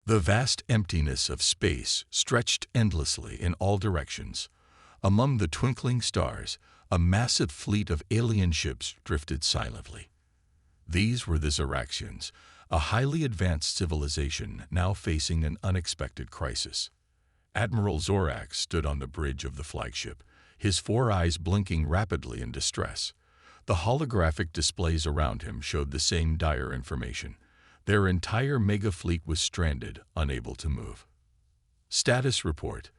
The vast emptiness of space stretched endlessly in all directions. Among the twinkling stars, a massive fleet of alien ships drifted silently. These were the Zeraxians, a highly advanced civilization now facing an unexpected crisis. Admiral Zorax stood on the bridge of the flagship, his four eyes blinking rapidly in distress. The holographic displays around him showed the same dire information. Their entire mega fleet was stranded, unable to move. "Status report,"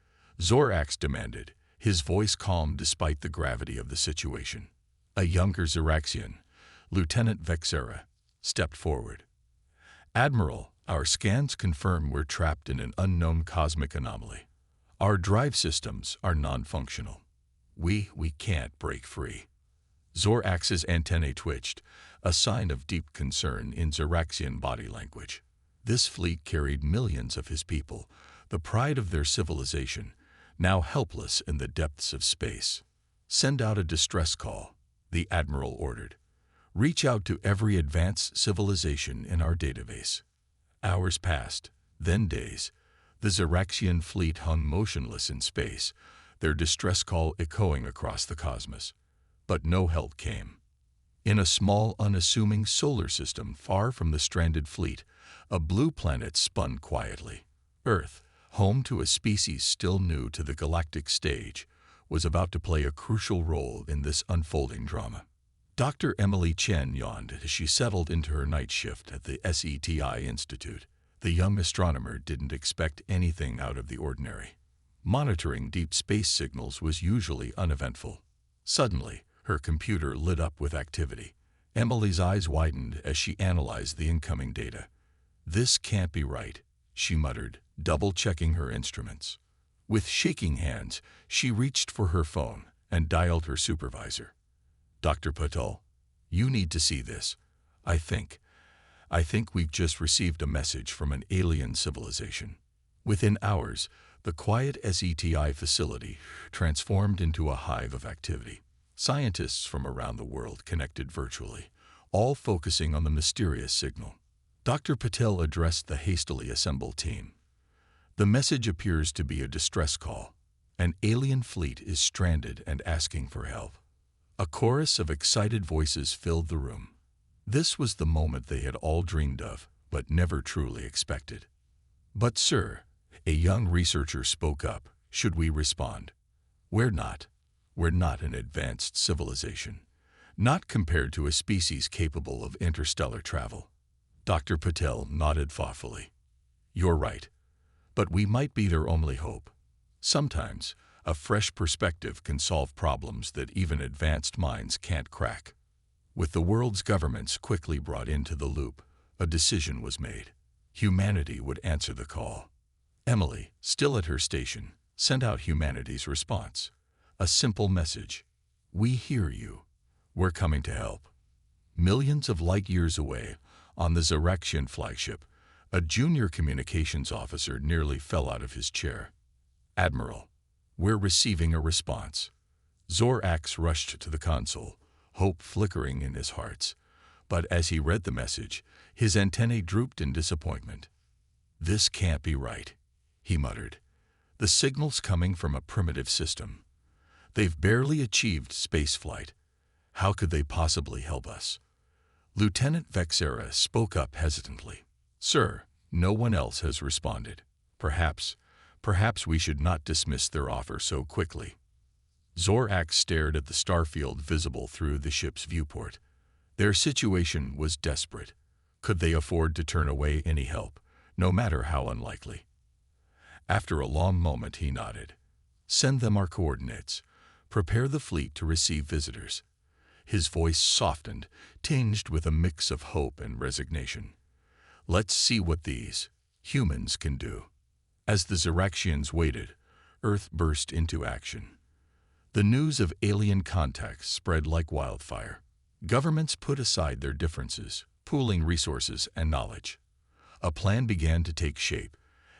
Zorax demanded, his voice calm despite the gravity of the situation. A younger Zeraxian, Lieutenant Vexera, stepped forward. "Admiral, our scans confirm we're trapped in an unknown cosmic anomaly. Our drive systems are non-functional. We can't break free." Zorax's antennae twitched, a sign of deep concern in Zeraxian body language. This fleet carried millions of his people, the pride of their civilization, now helpless in the depths of space. "Send out a distress call," the Admiral ordered. "Reach out to every advanced civilization in our database." Hours passed, then days. The Zeraxian fleet hung motionless in space, their distress call echoing across the cosmos. But no help came. In a small, unassuming solar system far from the stranded fleet, a blue planet spun quietly. Earth, home to a species still new to the galactic stage, was about to play a crucial role in this unfolding drama. Dr. Emily Chen yawned as she settled into her night shift at the SETI Institute. The young astronomer didn't expect anything out of the ordinary. Monitoring deep space signals was usually uneventful. Suddenly, her computer lit up with activity. Emily's eyes widened as she analyzed the incoming data. "This can't be right," she muttered, double-checking her instruments. With shaking hands, she reached for her phone and dialed her supervisor. "Dr. Patel, you need to see this. I think we've just received a message from an alien civilization." Within hours, the quiet SETI facility transformed into a hive of activity. Scientists from around the world connected virtually, all focusing on the mysterious signal. Dr. Patel addressed the hastily assembled team. "The message appears to be a distress call. An alien fleet is stranded and asking for help." A chorus of excited voices filled the room. This was the moment they had all dreamed of, but never truly expected. "But sir," a young researcher spoke up, "should we respond? We're not an advanced civilization. Not compared to a species capable of interstellar travel." Dr. Patel nodded thoughtfully. "You're right. But we might be their only hope. Sometimes, a fresh perspective can solve problems that even advanced minds can't crack." With the world's governments quickly brought into the loop, a decision was made. Humanity would answer the call. Emily, still at her station, sent out humanity's response. A simple message: "We hear you. We're coming to help." Millions of light years away, on the Zeraxian flagship, a junior communications officer nearly fell out of his chair. "Admiral, we're receiving a response." Zorax rushed to the console, hope flickering in his heart. But as he read the message, his antennae drooped in disappointment. "This can't be right," he muttered. "The signal's coming from a primitive system. They've barely achieved spaceflight. How could they possibly help us?" Lieutenant Vexera spoke up hesitantly. "Sir, no one else has responded. Perhaps we should not dismiss their offer so quickly." Zorax stared at the starfield visible through the ship's viewport. Their situation was desperate. Could they afford to turn away any help, no matter how unlikely? After a long moment, he nodded. "Send them our coordinates. Prepare the fleet to receive visitors." His voice softened, tinged with a mix of hope and resignation. "Let's see what these humans can do." As the Zeraxians waited, Earth burst into action. The news of alien contact spread like wildfire. Governments put aside their differences, pooling resources and knowledge. A plan began to take shape,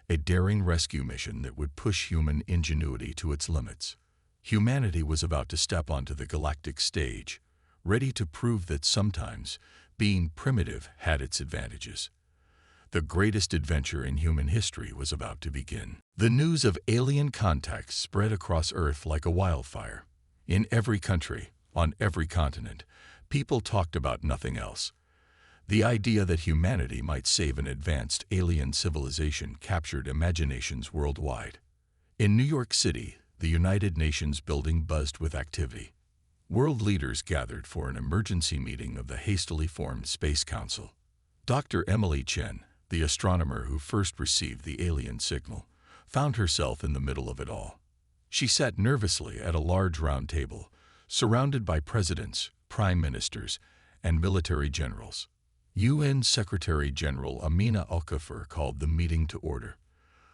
a daring rescue mission that would push human ingenuity to its limits. Humanity was about to step onto the galactic stage, ready to prove that sometimes being primitive had its advantages. The greatest adventure in human history was about to begin. The news of alien contact spread across Earth like a wildfire. In every country, on every continent, people talked about nothing else. The idea that humanity might save an advanced alien civilization captured imaginations worldwide. In New York City, the United Nations building buzzed with activity. World leaders gathered for an emergency meeting of the hastily formed Space Council. Dr. Emily Chen, the astronomer who first received the alien signal, found herself in the middle of it all. She sat nervously at a large round table, surrounded by presidents, prime ministers, and military generals. UN Secretary-General Amina Al-Kafir called the meeting to order.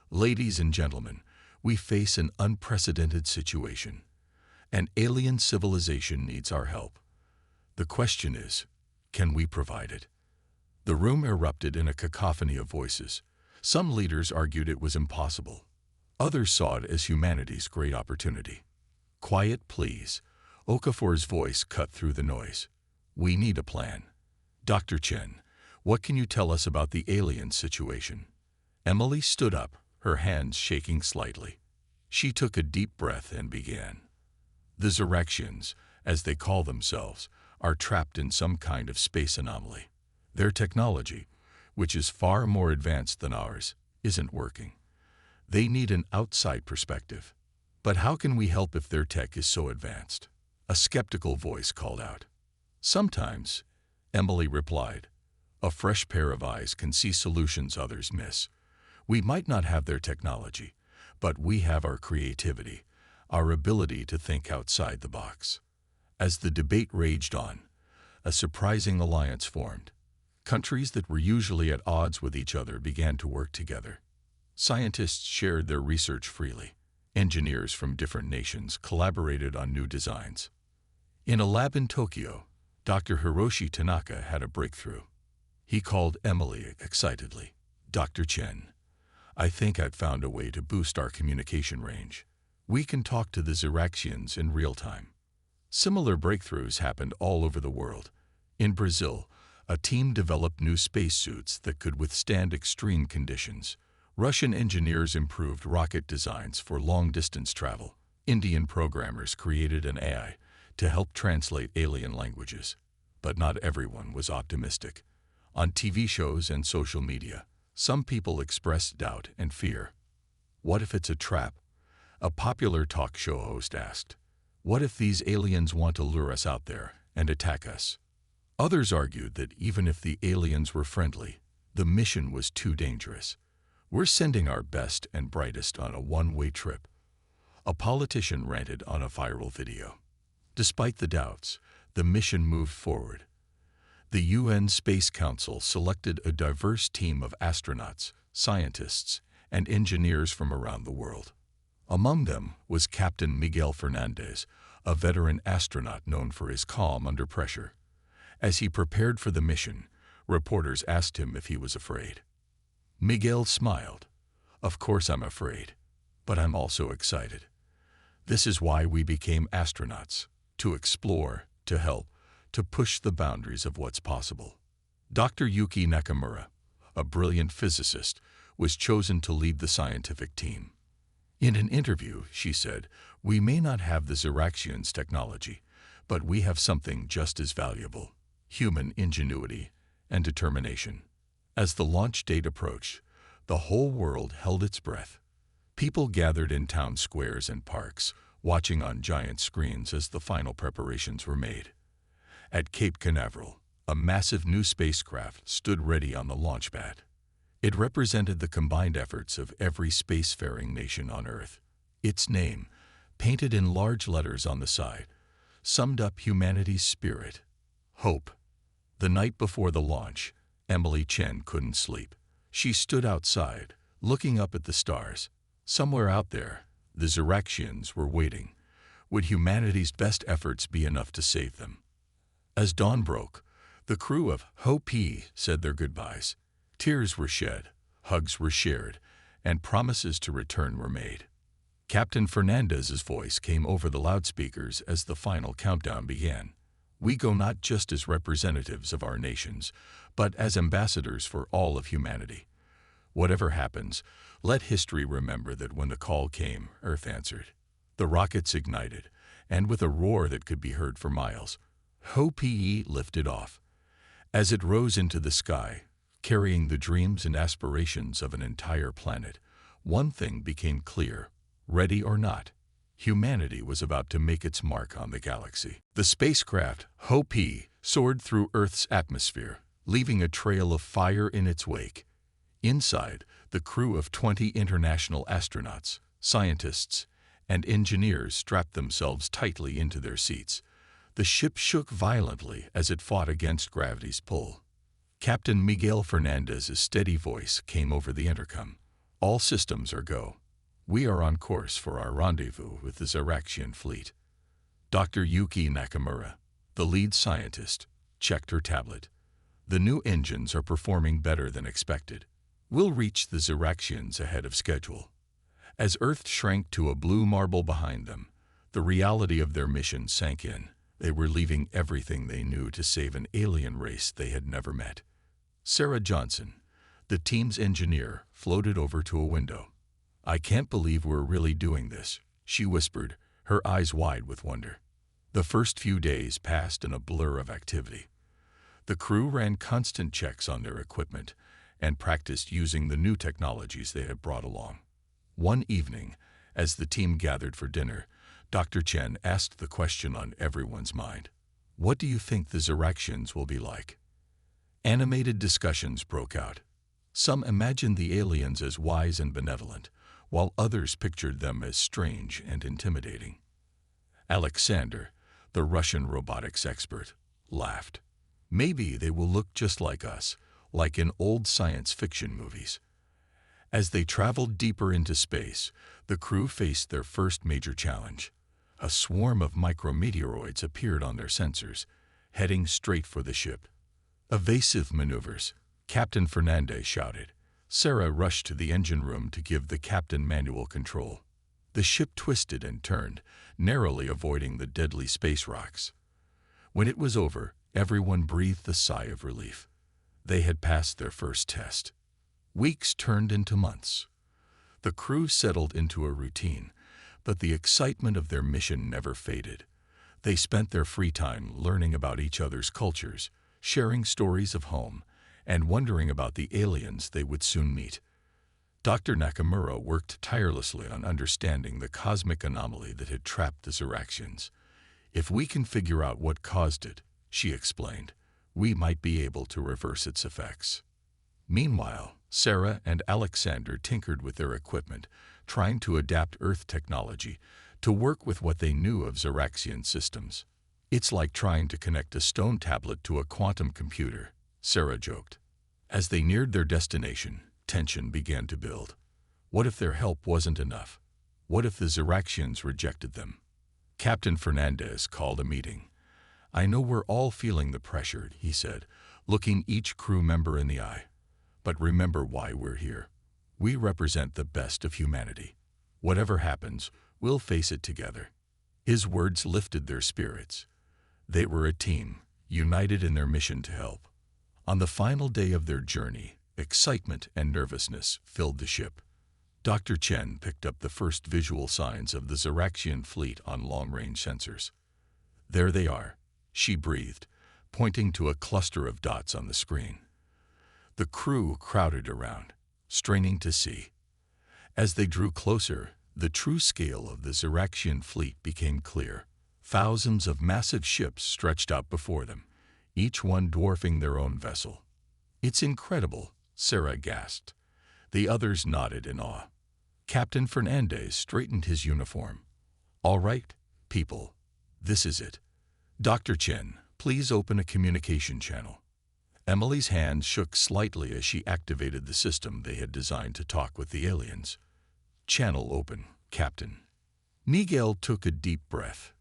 Ladies and gentlemen, we face an unprecedented situation. An alien civilization needs our help. The question is, can we provide it? The room erupted in a cacophony of voices. Some leaders argued it was impossible. Others saw it as humanity's great opportunity. Quiet, please. Okafir's voice cut through the noise. We need a plan. Dr. Chen, what can you tell us about the alien situation? Emily stood up, her hands shaking slightly. She took a deep breath and began. The Xeraxians, as they call themselves, are trapped in some kind of space anomaly. Their technology, which is far more advanced than ours, isn't working. They need an outside perspective. But how can we help if their tech is so advanced? A skeptical voice called out. Sometimes, Emily replied, a fresh pair of eyes can see solutions others miss. We might not have their technology, but we have our creativity, our ability to think outside the box. As the debate raged on, a surprising alliance formed. Countries that were usually at odds with each other began to work together. Scientists shared their research freely. Engineers from different nations collaborated on new designs. In a lab in Tokyo, Dr. Hiroshi Tanaka had a breakthrough. He called Emily excitedly. Dr. Chen, I think I've found a way to boost our communication range. We can talk to the Xeraxians in real time. Similar breakthroughs happened all over the world. In Brazil, a team developed new spacesuits that could withstand extreme conditions. Russian engineers improved rocket designs for long-distance travel. Indian programmers created an AI to help translate alien languages. But not everyone was optimistic. On TV shows and social media, some people expressed doubt and fear. What if it's a trap? A popular talk show host asked. What if these aliens want to lure us out there and attack us? Others argued that even if the aliens were friendly, the mission was too dangerous. We're sending our best and brightest on a one-way trip. A politician ranted on a viral video. Despite the doubts, the mission moved forward. The UN Space Council selected a diverse team of astronauts, scientists, and engineers from around the world. Among them was Captain Miguel Fernandez, a veteran astronaut known for his calm under pressure. As he prepared for the mission, reporters asked him if he was afraid. Miguel smiled. Of course I'm afraid, but I'm also excited. This is why we became astronauts, to explore, to help, to push the boundaries of what's possible. Dr. Yuki Nakamura, a brilliant physicist, was chosen to lead the scientific team. In an interview, she said, we may not have the Xeraxians' technology, but we have something just as valuable, human ingenuity and determination. As the launch date approached, the whole world held its breath. People gathered in town squares and parks, watching on giant screens as the final preparations were made. At Cape Canaveral, a massive new spacecraft stood ready on the launch pad. It represented the combined efforts of every spacefaring nation on Earth. Its name, painted in large letters on the side, summed up humanity's spirit, hope. The night before the launch, Emily Chen couldn't sleep. She stood outside, looking up at the stars. Somewhere out there, the Xeraxians were waiting. Would humanity's best efforts be enough to save them? As dawn broke, the crew of HFY said their goodbyes. Tears were shed, hugs were shared, and promises to return were made. Captain Fernandez's voice came over the loudspeakers as the final countdown began. We go not just as representatives of our nations, but as ambassadors for all of humanity. Whatever happens, let history remember that when the call came, Earth answered. The rockets ignited, and with a roar that could be heard for miles, HFY lifted off. As it rose into the sky, carrying the dreams and aspirations of an entire planet, one thing became clear: ready or not, humanity was about to make its mark on the galaxy. The spacecraft, HFY, soared through Earth's atmosphere, leaving a trail of fire in its wake. Inside, the crew of 20 international astronauts, scientists, and engineers strapped themselves tightly into their seats. The ship shook violently as it fought against gravity's pull. Captain Miguel Fernandez's steady voice came over the intercom. "All systems are go. We are on course for our rendezvous with the Ziraxian fleet." Dr. Yuki Nakamura, the lead scientist, checked her tablet. "The new engines are performing better than expected. We'll reach the Ziraxians ahead of schedule." As Earth shrank to a blue marble behind them, the reality of their mission sank in. They were leaving everything they knew to save an alien race they had never met. Sarah Johnson, the team's engineer, floated over to a window. "I can't believe we're really doing this," she whispered, her eyes wide with wonder. The first few days passed in a blur of activity. The crew ran constant checks on their equipment and practiced using the new technologies they had brought along. One evening, as the team gathered for dinner, Dr. Chen asked the question on everyone's mind: "What do you think the Ziraxians will be like?" Animated discussions broke out. Some imagined the aliens as wise and benevolent, while others pictured them as strange and intimidating. Alexander, the Russian robotics expert, laughed. "Maybe they will look just like us, like in old science fiction movies." As they traveled deeper into space, the crew faced their first major challenge. A swarm of micrometeoroids appeared on their sensors, heading straight for the ship. "Evasive maneuvers," Captain Fernandez shouted. Sarah rushed to the engine room to give the captain manual control. The ship twisted and turned, narrowly avoiding the deadly space rocks. When it was over, everyone breathed a sigh of relief. They had passed their first test. Weeks turned into months. The crew settled into a routine, but the excitement of their mission never faded. They spent their free time learning about each other's cultures, sharing stories of home, and wondering about the aliens they would soon meet. Dr. Nakamura worked tirelessly on understanding the cosmic anomaly that had trapped the Ziraxians. "If we can figure out what caused it," she explained, "we might be able to reverse its effects." Meanwhile, Sarah and Alexander tinkered with their equipment, trying to adapt Earth technology to work with what they knew of Ziraxian systems. "It's like trying to connect a stone tablet to a quantum computer," Sarah joked. As they neared their destination, tension began to build. What if their help wasn't enough? What if the Ziraxians rejected them? Captain Fernandez called a meeting. "I know we're all feeling the pressure," he said, looking each crew member in the eye. "But remember why we're here. We represent the best of humanity. Whatever happens, we'll face it together." His words lifted their spirits. They were a team, united in their mission to help. On the final day of their journey, excitement and nervousness filled the ship. Dr. Chen picked up the first visual signs of the Ziraxian fleet on long-range sensors. "There they are," she breathed, pointing to a cluster of dots on the screen. The crew crowded around, straining to see. As they drew closer, the true scale of the Ziraxian fleet became clear. Thousands of massive ships stretched out before them, each one dwarfing their own vessel. "It's incredible," Sarah gasped. The others nodded in awe. Captain Fernandez straightened his uniform. "All right, people, this is it. Dr. Chen, please open a communication channel." Emily's hand shook slightly as she activated the system they had designed to talk with the aliens. "Channel open, Captain." Miguel took a deep breath.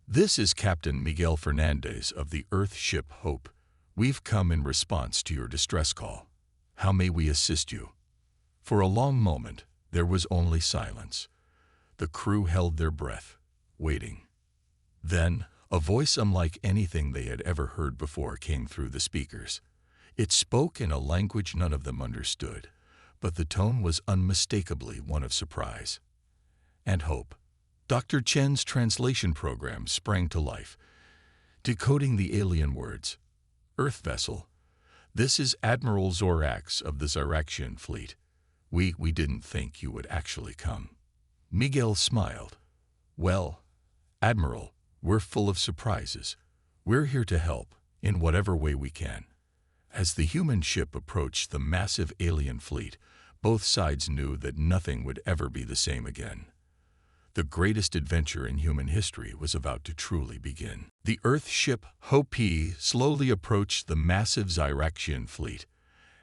"This is Captain Miguel Fernandez of the Earth ship Hope. We've come in response to your distress call. How may we assist you?" For a long moment, there was only silence. The crew held their breath, waiting. Then, a voice unlike anything they had ever heard before came through the speakers. It spoke in a language none of them understood, but the tone was unmistakably one of surprise and hope. Dr. Chen's translation program sprang to life, decoding the alien words. Earth vessel. This is Admiral Zorax of the Zyraxian fleet. We didn't think you would actually come. Miguel smiled. Well, Admiral, we're full of surprises. We're here to help, in whatever way we can. As the human ship approached the massive alien fleet, both sides knew that nothing would ever be the same again. The greatest adventure in human history was about to truly begin. The Earth ship HFY slowly approached the massive Zyraxian fleet.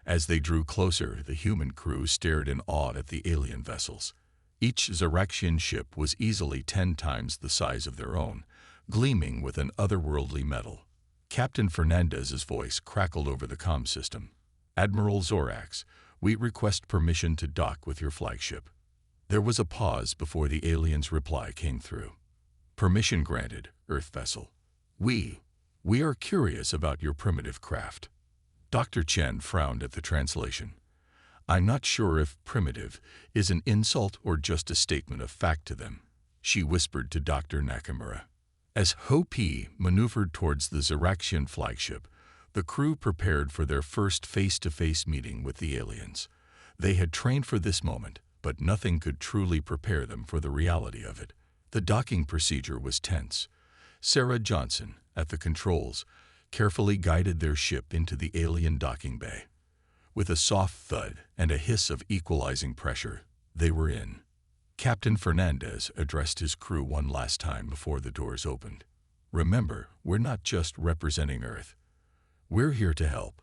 As they drew closer, the human crew stared in awe at the alien vessels. Each Zyraxian ship was easily 10 times the size of their own, gleaming with an otherworldly metal. Captain Fernandez's voice crackled over the comm system. Admiral Zorax, we request permission to dock with your flagship. There was a pause before the alien's reply came through. Permission granted, Earth vessel. We are curious about your primitive craft. Dr. Chen frowned at the translation. I'm not sure if primitive is an insult or just a statement of fact to them, she whispered to Dr. Nakamura. As HFY maneuvered towards the Zyraxian flagship, the crew prepared for their first face-to-face meeting with the aliens. They had trained for this moment, but nothing could truly prepare them for the reality of it. The docking procedure was tense. Sarah Johnson, at the controls, carefully guided their ship into the alien docking bay. With a soft thud and a hiss of equalizing pressure, they were in. Captain Fernandez addressed his crew one last time before the doors opened. Remember, we're not just representing Earth. We're here to help.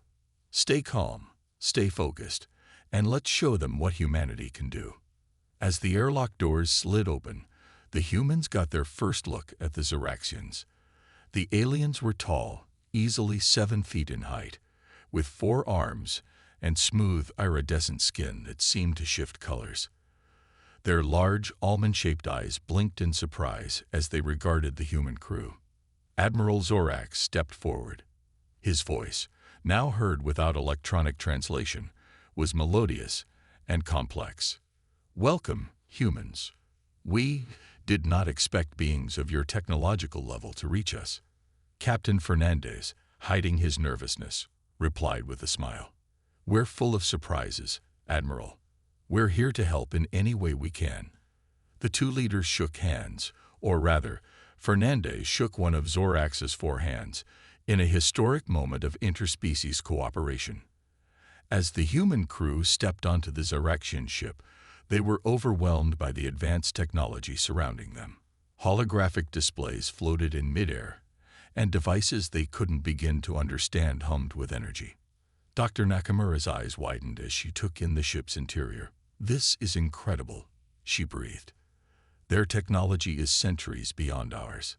Stay calm, stay focused, and let's show them what humanity can do. As the airlock doors slid open, the humans got their first look at the Zyraxians. The aliens were tall, easily 7 feet in height, with 4 arms and smooth iridescent skin that seemed to shift colors. Their large, almond-shaped eyes blinked in surprise as they regarded the human crew. Admiral Zorax stepped forward. His voice, now heard without electronic translation, was melodious and complex. Welcome, humans. We did not expect beings of your technological level to reach us. Captain Fernandez, hiding his nervousness, replied with a smile. We're full of surprises, Admiral. We're here to help in any way we can. The two leaders shook hands, or rather, Fernandez shook one of Zorax's 4 hands, in a historic moment of interspecies cooperation. As the human crew stepped onto the Zyraxian ship, they were overwhelmed by the advanced technology surrounding them. Holographic displays floated in midair, and devices they couldn't begin to understand hummed with energy. Dr. Nakamura's eyes widened as she took in the ship's interior. This is incredible, she breathed. Their technology is centuries beyond ours.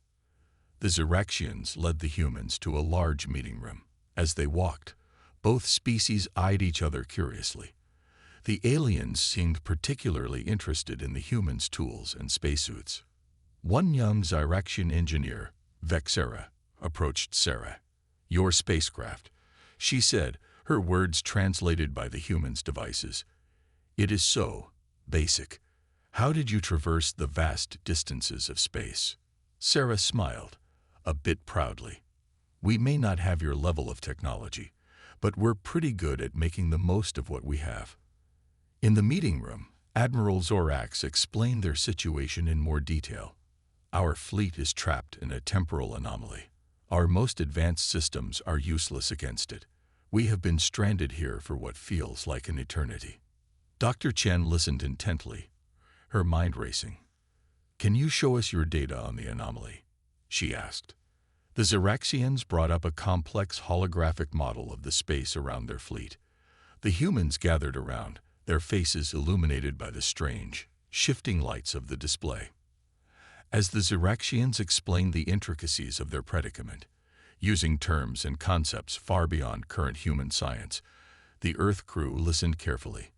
The Zyraxians led the humans to a large meeting room. As they walked, both species eyed each other curiously. The aliens seemed particularly interested in the humans' tools and spacesuits. One young Zyraxian engineer, Vexera, approached Sarah. Your spacecraft, she said, her words translated by the humans' devices. It is so basic. How did you traverse the vast distances of space? Sarah smiled, a bit proudly. We may not have your level of technology, but we're pretty good at making the most of what we have. In the meeting room, Admiral Zorax explained their situation in more detail. Our fleet is trapped in a temporal anomaly. Our most advanced systems are useless against it. We have been stranded here for what feels like an eternity. Dr. Chen listened intently, her mind racing. Can you show us your data on the anomaly? She asked. The Zyraxians brought up a complex holographic model of the space around their fleet. The humans gathered around, their faces illuminated by the strange, shifting lights of the display. As the Zyraxians explained the intricacies of their predicament, using terms and concepts far beyond current human science, the Earth crew listened carefully.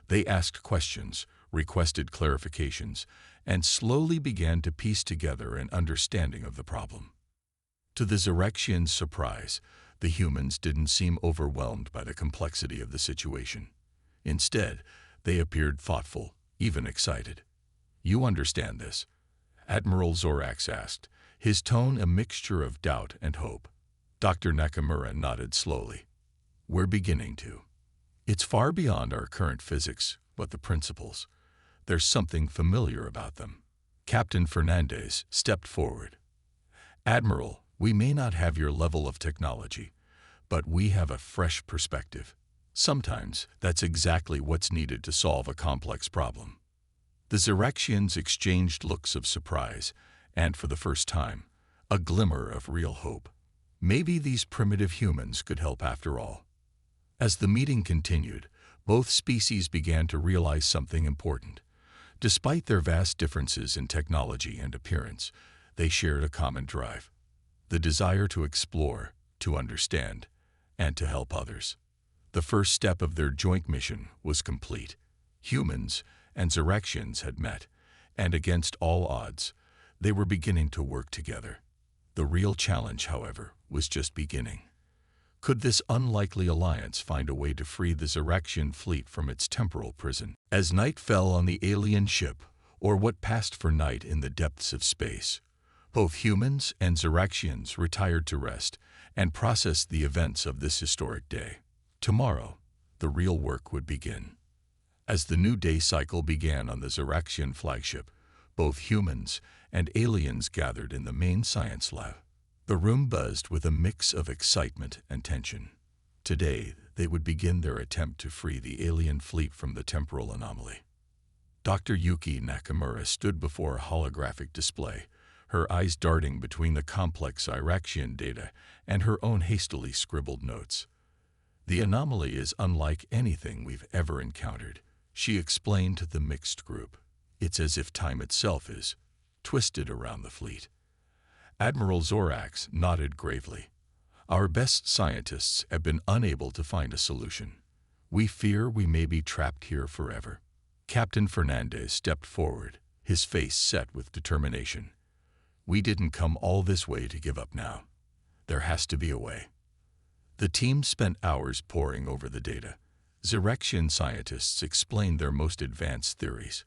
They asked questions, requested clarifications, and slowly began to piece together an understanding of the problem. To the Zyraxians' surprise, the humans didn't seem overwhelmed by the complexity of the situation. Instead, they appeared thoughtful, even excited. "You understand this?" Admiral Zorax asked, his tone a mixture of doubt and hope. Dr. Nakamura nodded slowly. "We're beginning to. It's far beyond our current physics, but the principles. There's something familiar about them." Captain Fernandez stepped forward. "Admiral, we may not have your level of technology, but we have a fresh perspective. Sometimes that's exactly what's needed to solve a complex problem." The Xeraxians exchanged looks of surprise, and for the first time, a glimmer of real hope. Maybe these primitive humans could help after all. As the meeting continued, both species began to realize something important. Despite their vast differences in technology and appearance, they shared a common drive: the desire to explore, to understand, and to help others. The first step of their joint mission was complete. Humans and Xeraxians had met, and against all odds, they were beginning to work together. The real challenge, however, was just beginning. Could this unlikely alliance find a way to free the Xeraxian fleet from its temporal prison? As night fell on the alien ship, or what passed for night in the depths of space, both humans and Xeraxians retired to rest and processed the events of this historic day. Tomorrow, the real work would begin. As the new day cycle began on the Xeraxian flagship, both humans and aliens gathered in the main science lab. The room buzzed with a mix of excitement and tension. Today, they would begin their attempt to free the alien fleet from the temporal anomaly. Dr. Yuki Nakamura stood before a holographic display, her eyes darting between the complex Xeraxian data and her own hastily scribbled notes. "The anomaly is unlike anything we've ever encountered," she explained to the mixed group. "It's as if time itself is twisted around the fleet." Admiral Zorax nodded gravely. "Our best scientists have been unable to find a solution. We fear we may be trapped here forever." Captain Fernandez stepped forward, his face set with determination. "We didn't come all this way to give up now. There has to be a way." The team spent hours poring over the data. Xeraxian scientists explained their most advanced theories,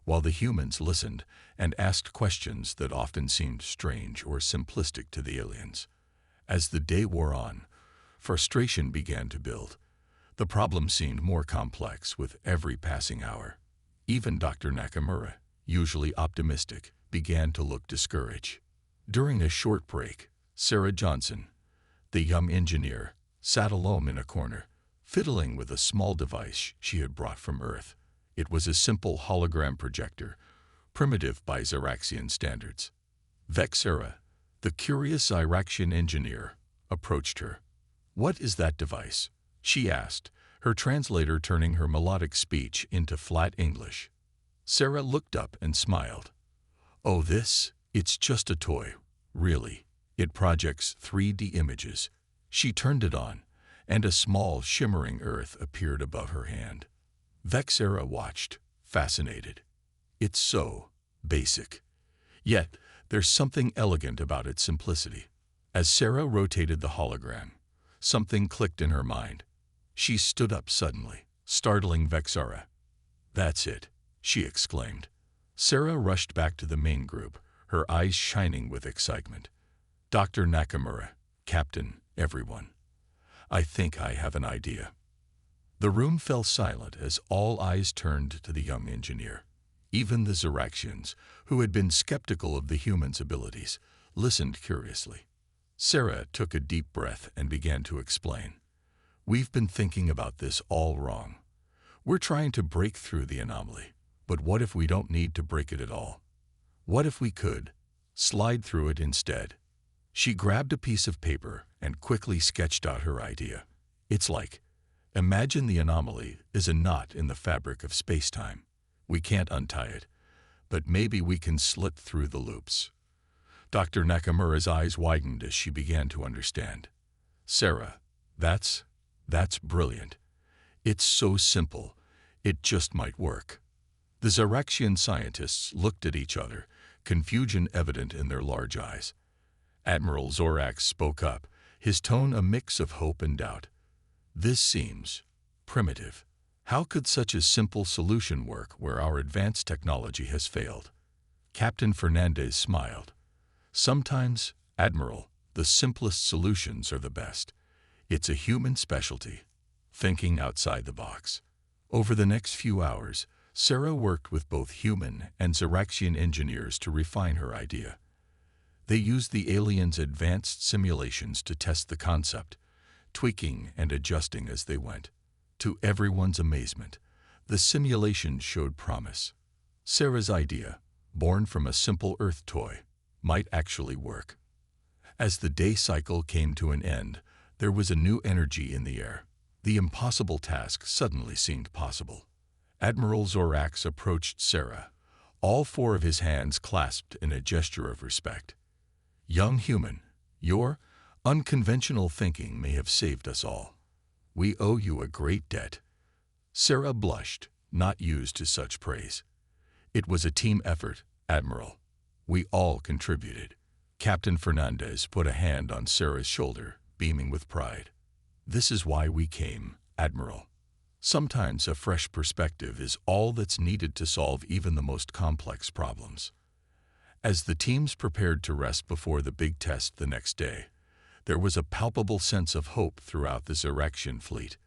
while the humans listened and asked questions that often seemed strange or simplistic to the aliens. As the day wore on, frustration began to build. The problem seemed more complex with every passing hour. Even Dr. Nakamura, usually optimistic, began to look discouraged. During a short break, Sarah Johnson, the young engineer, sat alone in a corner, fiddling with a small device she had brought from Earth. It was a simple hologram projector, primitive by Xeraxian standards. Vexera, the curious Xeraxian engineer, approached her. "What is that device?" she asked, her translator turning her melodic speech into flat English. Sarah looked up and smiled. "Oh, it's just a toy, really. It projects 3D images." She turned it on, and a small, shimmering Earth appeared above her hand. Vexera watched, fascinated. It's so basic. Yet, there's something elegant about its simplicity. As Sarah rotated the hologram, something clicked in her mind. She stood up suddenly, startling Vexera. "That's it," she exclaimed. Sarah rushed back to the main group, her eyes shining with excitement. "Dr. Nakamura, Captain, everyone. I think I have an idea." The room fell silent as all eyes turned to the young engineer. Even the Xeraxians, who had been skeptical of the humans' abilities, listened curiously. Sarah took a deep breath and began to explain. "We've been thinking about this all wrong. We're trying to break through the anomaly, but what if we don't need to break it at all? What if we could slide through it instead?" She grabbed a piece of paper and quickly sketched out her idea. "It's like, imagine the anomaly is a knot in the fabric of space-time. We can't untie it, but maybe we can slit through the loops." Dr. Nakamura's eyes widened as she began to understand. "Sarah, that's brilliant. It's so simple, it just might work." The Xeraxian scientists looked at each other, confusion evident in their large eyes. Admiral Zorax spoke up, his tone a mix of hope and doubt. "This seems primitive. How could such a simple solution work where our advanced technology has failed? Captain Fernandez smiled. Sometimes, Admiral, the simplest solutions are the best. It's a human specialty, thinking outside the box. Over the next few hours, Sarah worked with both human and Xeraxian engineers to refine her idea. They used the aliens' advanced simulations to test the concept, tweaking and adjusting as they went. To everyone's amazement, the simulations showed promise. Sarah's idea, born from a simple Earth toy, might actually work. As the day cycle came to an end, there was a new energy in the air. The impossible task suddenly seemed possible. Admiral Zorax approached Sarah, all four of his hands clasped in a gesture of respect. Young human, your unconventional thinking may have saved us all. We owe you a great debt. Sarah blushed, not used to such praise. It was a team effort, Admiral. We all contributed. Captain Fernandez put a hand on Sarah's shoulder, beaming with pride. This is why we came, Admiral. Sometimes a fresh perspective is all that's needed to solve even the most complex problems. As the teams prepared to rest before the big test the next day, there was a palpable sense of hope throughout the Xeraxian fleet.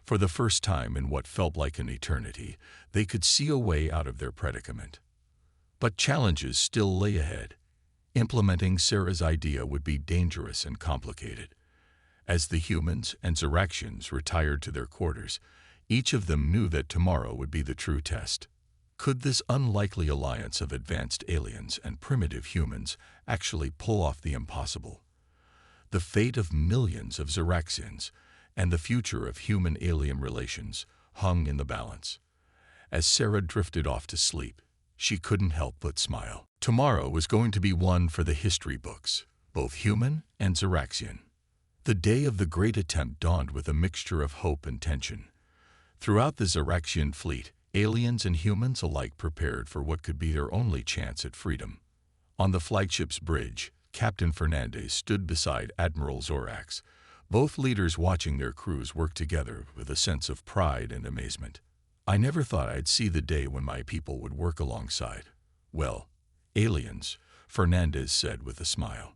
For the first time in what felt like an eternity, they could see a way out of their predicament. But challenges still lay ahead. Implementing Sarah's idea would be dangerous and complicated. As the humans and Xeraxians retired to their quarters, each of them knew that tomorrow would be the true test. Could this unlikely alliance of advanced aliens and primitive humans actually pull off the impossible? The fate of millions of Xeraxians and the future of human-alien relations hung in the balance. As Sarah drifted off to sleep, she couldn't help but smile. Tomorrow was going to be one for the history books, both human and Xeraxian. The day of the great attempt dawned with a mixture of hope and tension. Throughout the Xeraxian fleet, aliens and humans alike prepared for what could be their only chance at freedom. On the flagship's bridge, Captain Fernandez stood beside Admiral Zorax, both leaders watching their crews work together with a sense of pride and amazement. I never thought I'd see the day when my people would work alongside. Well, aliens, Fernandez said with a smile.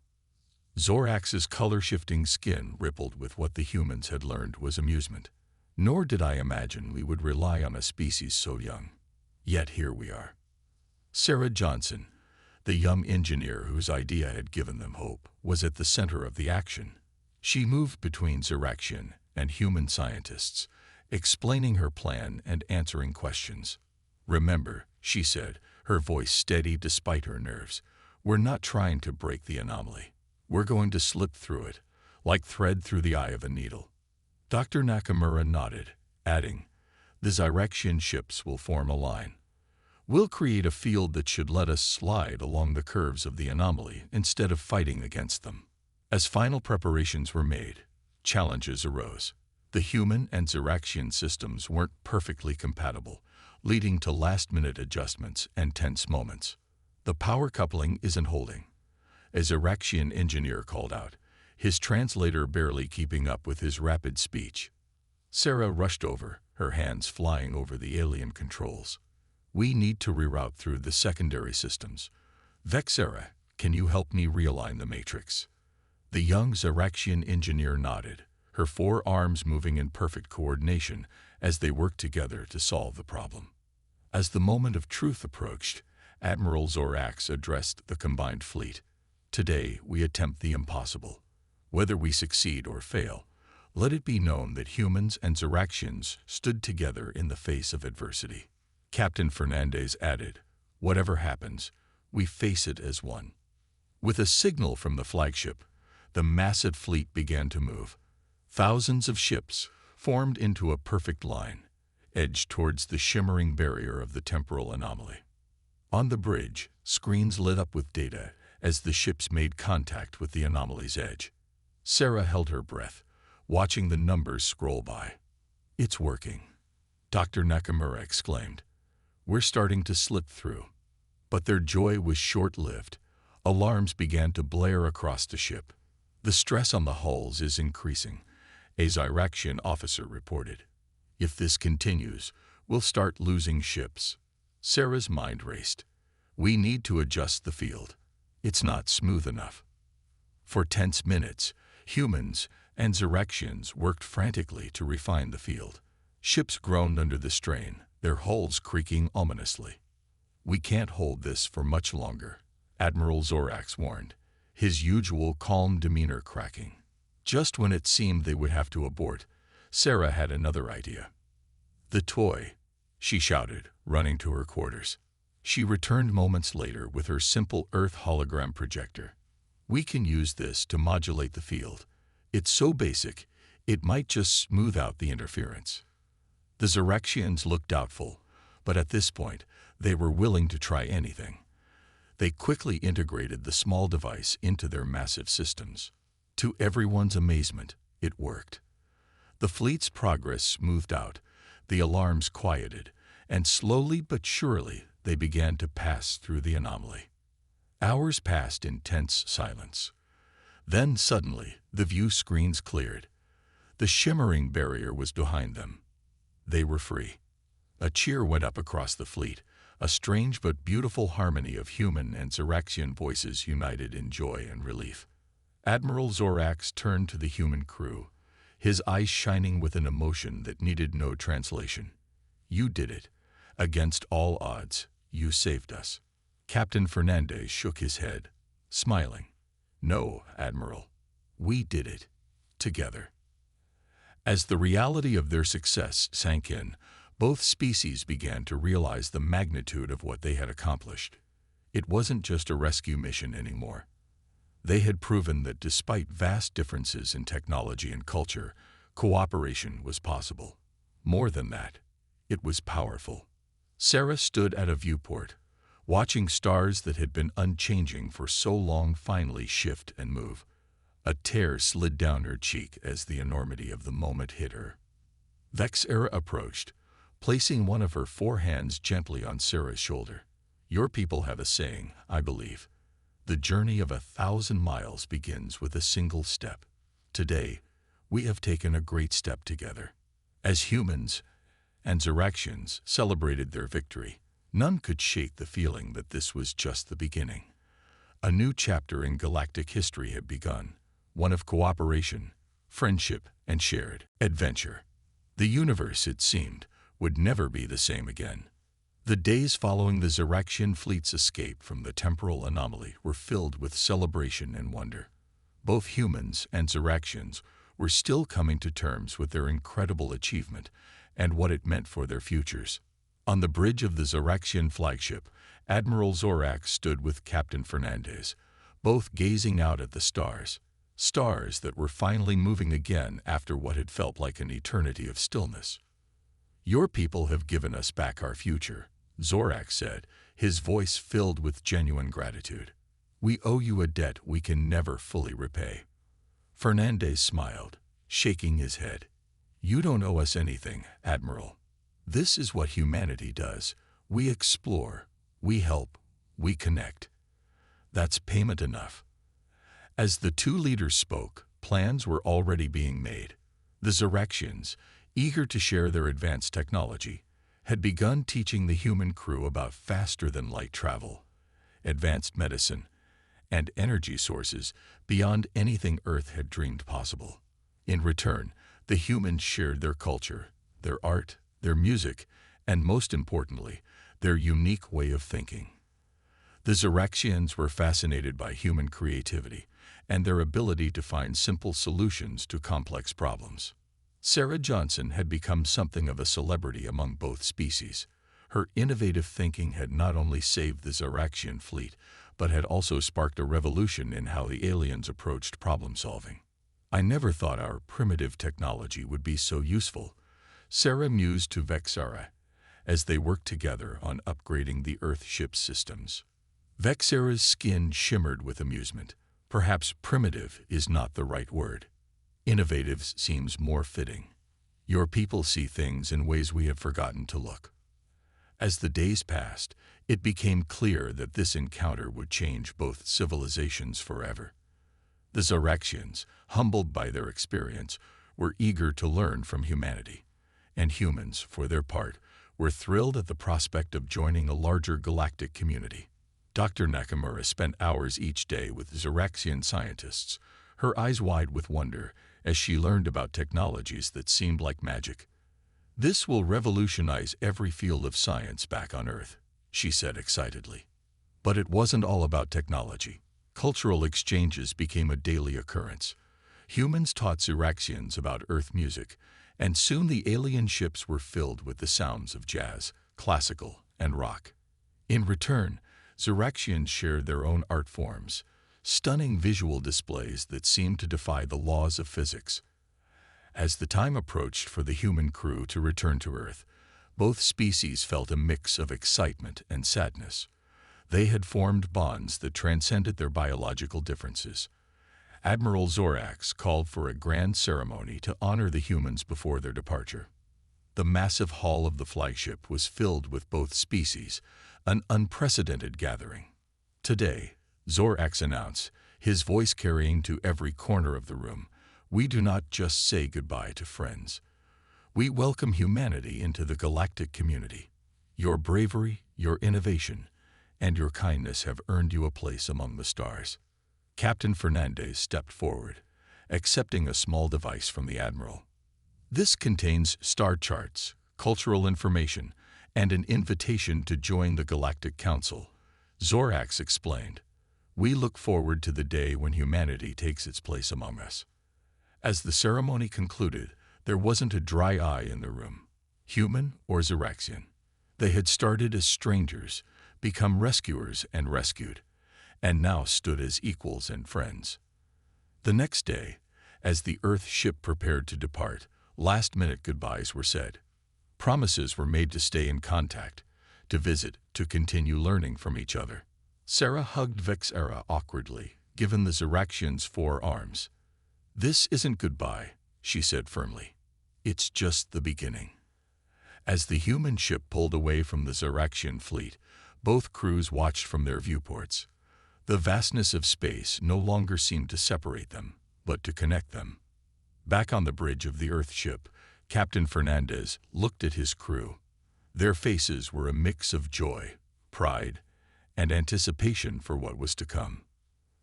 Zorax's color-shifting skin rippled with what the humans had learned was amusement. Nor did I imagine we would rely on a species so young. Yet here we are. Sarah Johnson, the young engineer whose idea had given them hope, was at the center of the action. She moved between Xeraxian and human scientists, explaining her plan and answering questions. Remember, she said, her voice steady despite her nerves, we're not trying to break the anomaly. We're going to slip through it, like thread through the eye of a needle. Dr. Nakamura nodded, adding, the Xeraxian ships will form a line. We'll create a field that should let us slide along the curves of the anomaly instead of fighting against them. As final preparations were made, challenges arose. The human and Xeraxian systems weren't perfectly compatible, leading to last-minute adjustments and tense moments. The power coupling isn't holding. A Xeraxian engineer called out, his translator barely keeping up with his rapid speech. Sarah rushed over, her hands flying over the alien controls. We need to reroute through the secondary systems. Vexera, can you help me realign the matrix? The young Xeraxian engineer nodded, her four arms moving in perfect coordination as they worked together to solve the problem. As the moment of truth approached, Admiral Zorax addressed the combined fleet. Today we attempt the impossible. Whether we succeed or fail, let it be known that humans and Xeraxians stood together in the face of adversity. Captain Fernandez added, whatever happens, we face it as one. With a signal from the flagship, the massive fleet began to move. Thousands of ships formed into a perfect line, edged towards the shimmering barrier of the temporal anomaly. On the bridge, screens lit up with data as the ships made contact with the anomaly's edge. Sarah held her breath, watching the numbers scroll by. It's working, Dr. Nakamura exclaimed. We're starting to slip through. But their joy was short-lived. Alarms began to blare across the ship. The stress on the hulls is increasing, a Xeraxian officer reported. If this continues, we'll start losing ships. Sarah's mind raced. We need to adjust the field. It's not smooth enough. For tense minutes, humans and Xerexians worked frantically to refine the field. Ships groaned under the strain, their hulls creaking ominously. We can't hold this for much longer, Admiral Zorax warned, his usual calm demeanor cracking. Just when it seemed they would have to abort, Sarah had another idea. "The toy," she shouted, running to her quarters. She returned moments later with her simple Earth hologram projector. "We can use this to modulate the field. It's so basic, it might just smooth out the interference." The Xerexians looked doubtful, but at this point, they were willing to try anything. They quickly integrated the small device into their massive systems. To everyone's amazement, it worked. The fleet's progress smoothed out, the alarms quieted, and slowly but surely they began to pass through the anomaly. Hours passed in tense silence. Then suddenly, the view screens cleared. The shimmering barrier was behind them. They were free. A cheer went up across the fleet, a strange but beautiful harmony of human and Xerexian voices united in joy and relief. Admiral Zorax turned to the human crew, his eyes shining with an emotion that needed no translation. "You did it. Against all odds, you saved us." Captain Fernandez shook his head, smiling. "No, Admiral. We did it. Together." As the reality of their success sank in, both species began to realize the magnitude of what they had accomplished. It wasn't just a rescue mission anymore. They had proven that despite vast differences in technology and culture, cooperation was possible. More than that, it was powerful. Sarah stood at a viewport, watching stars that had been unchanging for so long finally shift and move. A tear slid down her cheek as the enormity of the moment hit her. Vexera approached, placing one of her 4 hands gently on Sarah's shoulder. "Your people have a saying, I believe. The journey of 1,000 miles begins with a single step. Today, we have taken a great step together." As humans and Xerexians celebrated their victory, none could shake the feeling that this was just the beginning. A new chapter in galactic history had begun, one of cooperation, friendship, and shared adventure. The universe, it seemed, would never be the same again. The days following the Xerexian fleet's escape from the temporal anomaly were filled with celebration and wonder. Both humans and Xerexians were still coming to terms with their incredible achievement and what it meant for their futures. On the bridge of the Xerexian flagship, Admiral Zorax stood with Captain Fernandez, both gazing out at the stars that were finally moving again after what had felt like an eternity of stillness. "Your people have given us back our future," Zorax said, his voice filled with genuine gratitude. "We owe you a debt we can never fully repay." Fernandez smiled, shaking his head. "You don't owe us anything, Admiral. This is what humanity does. We explore, we help, we connect. That's payment enough." As the two leaders spoke, plans were already being made. The Xerexians, eager to share their advanced technology, had begun teaching the human crew about faster-than-light travel, advanced medicine, and energy sources beyond anything Earth had dreamed possible. In return, the humans shared their culture, their art, their music, and most importantly, their unique way of thinking. The Xerexians were fascinated by human creativity and their ability to find simple solutions to complex problems. Sarah Johnson had become something of a celebrity among both species. Her innovative thinking had not only saved the Xerexian fleet, but had also sparked a revolution in how the aliens approached problem-solving. "I never thought our primitive technology would be so useful," Sarah mused to Vexera, as they worked together on upgrading the Earth ship's systems. Vexera's skin shimmered with amusement. Perhaps primitive is not the right word. Innovative seems more fitting. "Your people see things in ways we have forgotten to look." As the days passed, it became clear that this encounter would change both civilizations forever. The Xerexians, humbled by their experience, were eager to learn from humanity, and humans, for their part, were thrilled at the prospect of joining a larger galactic community. Dr. Nakamura spent hours each day with Zoraxian scientists, her eyes wide with wonder as she learned about technologies that seemed like magic. "This will revolutionize every field of science back on Earth," she said excitedly. But it wasn't all about technology. Cultural exchanges became a daily occurrence. Humans taught Zoraxians about Earth music, and soon the alien ships were filled with the sounds of jazz, classical, and rock. In return, Zoraxians shared their own art forms, stunning visual displays that seemed to defy the laws of physics. As the time approached for the human crew to return to Earth, both species felt a mix of excitement and sadness. They had formed bonds that transcended their biological differences. Admiral Zorax called for a grand ceremony to honor the humans before their departure. The massive hall of the flagship was filled with both species, an unprecedented gathering. "Today," Zorax announced, his voice carrying to every corner of the room, "we do not just say goodbye to friends. We welcome humanity into the galactic community. Your bravery, your innovation, and your kindness have earned you a place among the stars." Captain Fernandez stepped forward, accepting a small device from the Admiral. "This contains star charts, cultural information, and an invitation to join the Galactic Council," Zorax explained. "We look forward to the day when humanity takes its place among us." As the ceremony concluded, there wasn't a dry eye in the room, human or Zoraxian. They had started as strangers, become rescuers and rescued, and now stood as equals and friends. The next day, as the Earth ship prepared to depart, last-minute goodbyes were said. Promises were made to stay in contact, to visit, to continue learning from each other. Sarah hugged Vexera awkwardly, given the Zoraxian's 4 arms. "This isn't goodbye," she said firmly. "It's just the beginning." As the human ship pulled away from the Zoraxian fleet, both crews watched from their viewports. The vastness of space no longer seemed to separate them, but to connect them. Back on the bridge of the Earth ship, Captain Fernandez looked at his crew. Their faces were a mix of joy, pride, and anticipation for what was to come.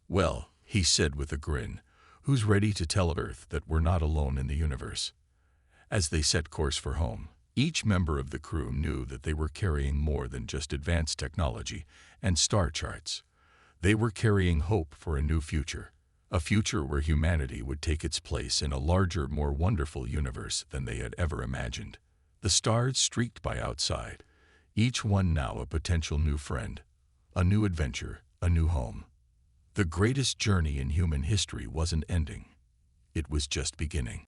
"Well," he said with a grin, "who's ready to tell Earth that we're not alone in the universe?" As they set course for home, each member of the crew knew that they were carrying more than just advanced technology and star charts. They were carrying hope for a new future, a future where humanity would take its place in a larger, more wonderful universe than they had ever imagined. The stars streaked by outside, each one now a potential new friend, a new adventure, a new home. The greatest journey in human history wasn't ending. It was just beginning.